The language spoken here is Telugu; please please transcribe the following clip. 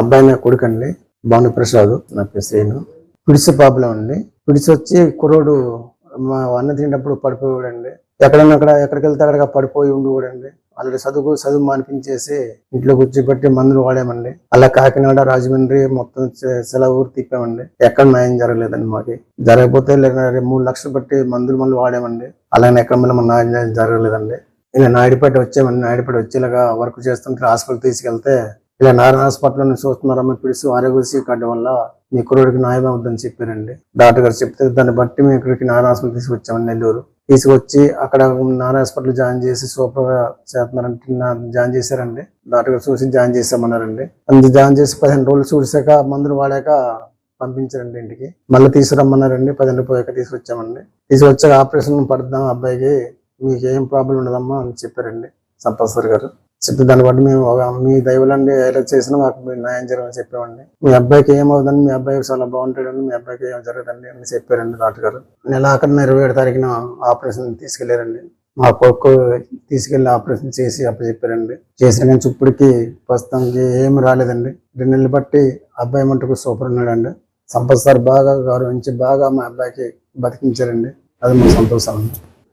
అబ్బాయి నా కొడుకు అండి, భానుప్రసాద్ నా పేరు శ్రీను. పిడిసి ప్రాబ్లం అండి. పిడిసి వచ్చి కుర్రోడు మా అన్న తినేటప్పుడు పడిపోయాడండి. ఎక్కడికి వెళ్తే అక్కడ పడిపోయి ఉండేవాడండి. ఆల్రెడీ చదువు మానిపించేసి ఇంట్లో కూర్చోబెట్టి మందులు వాడామండి. అలా కాకినాడ, రాజమండ్రి మొత్తం సెలవు ఊరు తిప్పామండి. ఎక్కడ న్యాయం జరగలేదండి. మాకి జరగకపోతే 3 లక్షలు బట్టి మందులు వాడామండి. అలానే ఎక్కడ మళ్ళీ న్యాయం జరగలేదండి. ఇలా నాయుడుపేట వచ్చామండి. నాయుడుపేట వచ్చి ఇలాగా వర్క్ చేస్తుంటే హాస్పిటల్ తీసుకెళ్తే ఇలా నారాయణ హాస్పిటల్ నుంచి చూస్తున్నారమ్మా, పిడిసి ఆరోగ్యశ్రీ కార్డు వల్ల మీ కుర్రోడికి న్యాయం అవుతుందని చెప్పారండి. డాక్టర్ గారు చెప్తే దాన్ని బట్టి మేము ఇక్కడికి నారాయణ హాస్పిటల్ తీసుకొచ్చామండి. నెల్లూరు తీసుకొచ్చి అక్కడ నారాయణ హాస్పిటల్ జాయిన్ చేసి సూపర్ గా చేస్తున్నారంటే జాయిన్ చేశారండి. డాక్టర్ గారు చూసి జాయిన్ చేసామన్నారండి. అందుకు జాయిన్ చేసి 15 రోజులు చూసాక మందులు వాడాక పంపించారండి ఇంటికి. మళ్ళీ తీసుకురమ్మన్నారండి. 15 రోజులు పోయాక తీసుకొచ్చామండి. తీసుకొచ్చాక ఆపరేషన్ పడుతున్నాం అబ్బాయికి, మీకు ఏం ప్రాబ్లం ఉండదమ్మా అని చెప్పారండి సంపత్సర్ గారు. చెప్తే దాన్ని బట్టి మేము మీ దైవలండి ఎలా చేసినా మాకు న్యాయం జరగని చెప్పామండి. మీ అబ్బాయికి ఏమవుతుందని, మీ అబ్బాయి చాలా బాగుంటాడండి, మీ అబ్బాయికి ఏం జరగదండి అని చెప్పారండి డాక్టర్ గారు. నెల ఆఖరిన 27 తారీఖున ఆపరేషన్ తీసుకెళ్లారండి. మా కొడుకు తీసుకెళ్లి ఆపరేషన్ చేసి అప్పచెప్పారండి. చేసిన కానీ ఇప్పటికి ప్రస్తుతానికి ఏమి రాలేదండి. 2 నెలలు బట్టి అబ్బాయి మటుకు సూపర్ ఉన్నాడండి. సంపత్ సార్ బాగా గౌరవించి బాగా మా అబ్బాయికి బతికించారండి. అది మా సంతోషం.